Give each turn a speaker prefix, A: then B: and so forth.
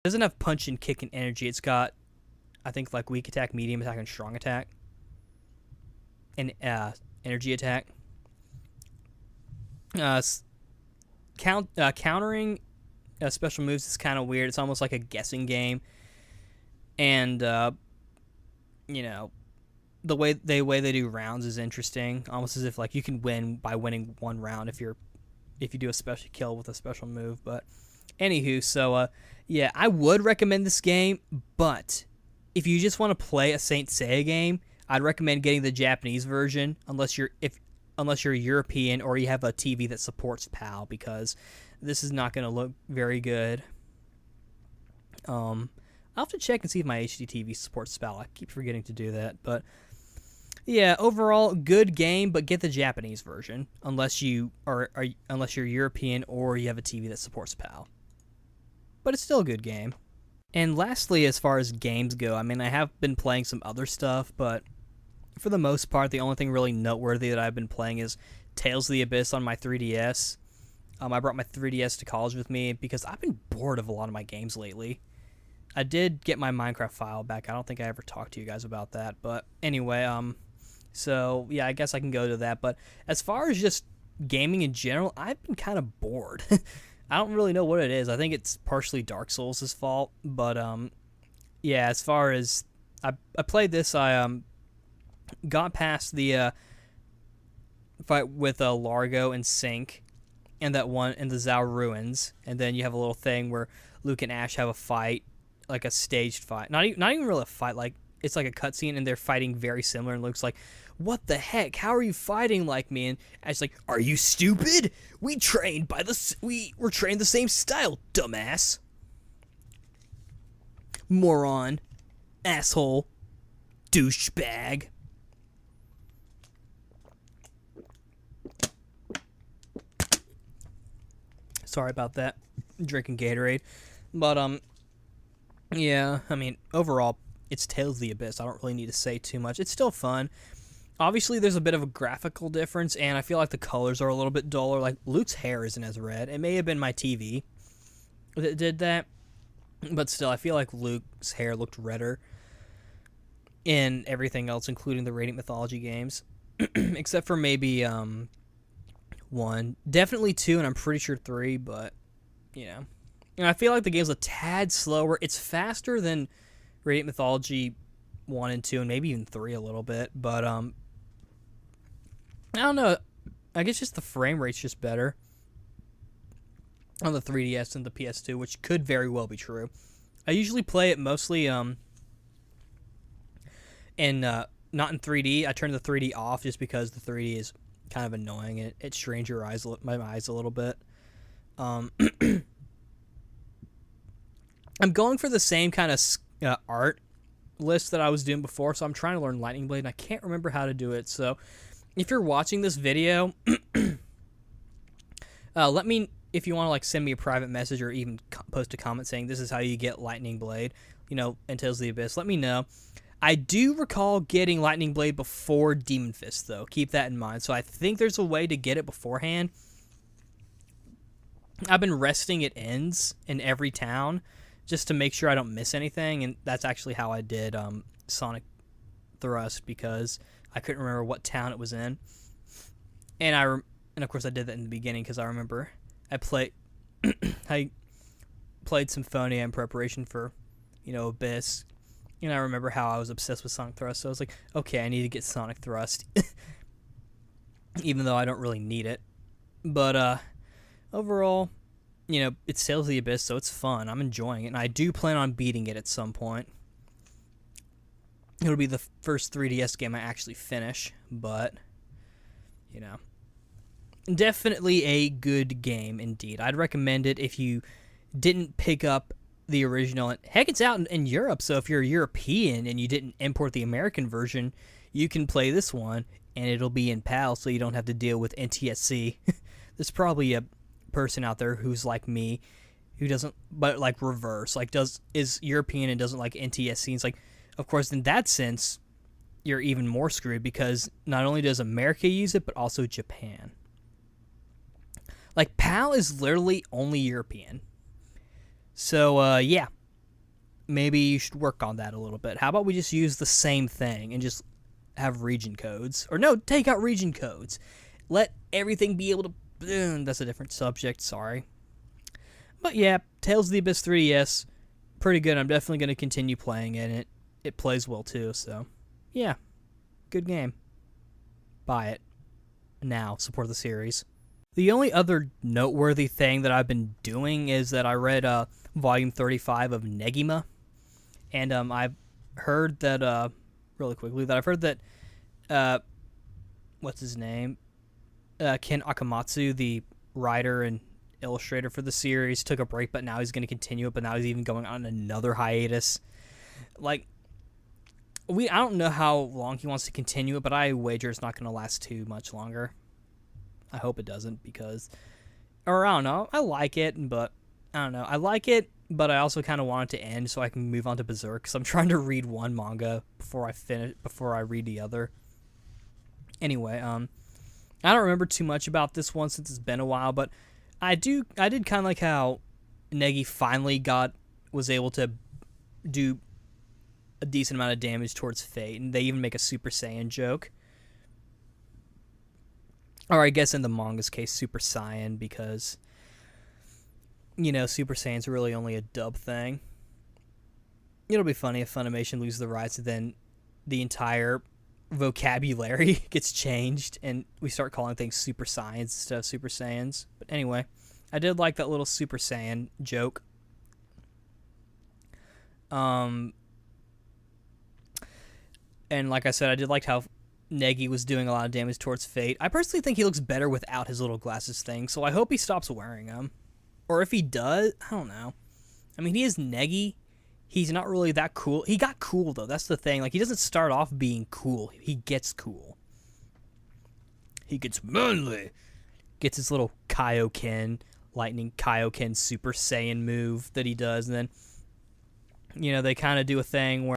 A: doesn't have punch and kick and energy. It's got, I think, like weak attack, medium attack, and strong attack, and energy attack. Countering special moves is kind of weird. It's almost like a guessing game, and you know, the way they do rounds is interesting. Almost as if like you can win by winning one round if you do a special kill with a special move. But anywho, so yeah, I would recommend this game, but if you just want to play a Saint Seiya game, I'd recommend getting the Japanese version unless you're European or you have a TV that supports PAL, because this is not going to look very good. I'll have to check and see if my HD TV supports PAL. I keep forgetting to do that, but yeah, overall good game, but get the Japanese version unless unless you're European or you have a TV that supports PAL. But it's still a good game. And lastly, as far as games go, I mean, I have been playing some other stuff, but for the most part, the only thing really noteworthy that I've been playing is Tales of the Abyss on my 3DS. I brought my 3DS to college with me because I've been bored of a lot of my games lately. I did get my Minecraft file back. I don't think I ever talked to you guys about that, but anyway, so yeah, I guess I can go to that. But as far as just gaming in general, I've been kind of bored. I don't really know what it is. I think it's partially Dark Souls' fault, but yeah, as far as I played this, I got past the fight with Largo and Sync, and that one in the Zao Ruins, and then you have a little thing where Luke and Ash have a fight, like a staged fight. Not even really a fight, like it's like a cutscene, and they're fighting very similar. And Luke's like, "What the heck? How are you fighting like me?" And Ash's like, "Are you stupid? We were trained the same style, dumbass, moron, asshole, douchebag." Sorry about that. Drinking Gatorade. But yeah, I mean, overall, it's Tales of the Abyss. I don't really need to say too much. It's still fun. Obviously, there's a bit of a graphical difference, and I feel like the colors are a little bit duller. Like, Luke's hair isn't as red. It may have been my TV that did that, but still, I feel like Luke's hair looked redder in everything else, including the Radiant Mythology games. Except for maybe, 1. Definitely 2, and I'm pretty sure 3, but, you know. And I feel like the game's a tad slower. It's faster than Radiant Mythology 1 and 2, and maybe even 3 a little bit, but, I don't know. I guess just the frame rate's just better on the 3DS and the PS2, which could very well be true. I usually play it mostly, not in 3D. I turn the 3D off just because the 3D is kind of annoying, and it strains my eyes a little bit. I'm going for the same kind of art list that I was doing before, so I'm trying to learn Lightning Blade, and I can't remember how to do it. So if you're watching this video, let me, if you want to like send me a private message or even post a comment saying this is how you get Lightning Blade, in Tales of the Abyss, let me know. I do recall getting Lightning Blade before Demon Fist, though. Keep that in mind. So I think there's a way to get it beforehand. I've been resting it ends in every town just to make sure I don't miss anything, and that's actually how I did Sonic Thrust, because I couldn't remember what town it was in. And of course I did that in the beginning because I remember I played Symphonia in preparation for, Abyss. And I remember how I was obsessed with Sonic Thrust, so I was like, okay, I need to get Sonic Thrust. Even though I don't really need it. But, overall, it's Tales of the Abyss, so it's fun. I'm enjoying it, and I do plan on beating it at some point. It'll be the first 3DS game I actually finish, but, definitely a good game indeed. I'd recommend it if you didn't pick up the original. Heck, it's out in Europe, so if you're European and you didn't import the American version, you can play this one, and it'll be in PAL, so you don't have to deal with NTSC. There's probably a person out there who's like me, who doesn't, but like reverse, like is European and doesn't like NTSC. It's like, of course, in that sense, you're even more screwed, because not only does America use it, but also Japan. Like, PAL is literally only European. So, yeah. maybe you should work on that a little bit. How about we just use the same thing and just have region codes? Or no, take out region codes. Let everything be able to... That's a different subject, sorry. But yeah, Tales of the Abyss 3DS, pretty good. I'm definitely going to continue playing it, and it plays well too, so yeah, good game. Buy it. Now, support the series. The only other noteworthy thing that I've been doing is that I read Volume 35 of Negima, and I've heard that, really quickly, that I've heard that, what's his name? Ken Akamatsu, the writer and illustrator for the series, took a break, but now he's going to continue it, but now he's even going on another hiatus. Like, I don't know how long he wants to continue it, but I wager it's not going to last too much longer. I hope it doesn't, because, or I don't know, I like it, but I don't know, I like it, but I also kind of want it to end so I can move on to Berserk, because I'm trying to read one manga before I read the other. Anyway, I don't remember too much about this one since it's been a while, but I did kind of like how Negi finally was able to do a decent amount of damage towards Fate, and they even make a Super Saiyan joke. Or I guess in the manga's case, Super Saiyan, because, you know, Super Saiyan's really only a dub thing. It'll be funny if Funimation loses the rights and then the entire vocabulary gets changed and we start calling things Super Saiyans instead of Super Saiyans. But anyway, I did like that little Super Saiyan joke. And like I said, I did like how Negi was doing a lot of damage towards Fate. I personally think he looks better without his little glasses thing, so I hope he stops wearing them. Or if he does, I don't know. I mean, he is Negi. He's not really that cool. He got cool, though. That's the thing. Like, he doesn't start off being cool. He gets cool. He gets manly. Gets his little Kaioken, Lightning Kaioken Super Saiyan move that he does. And then, you know, they kind of do a thing where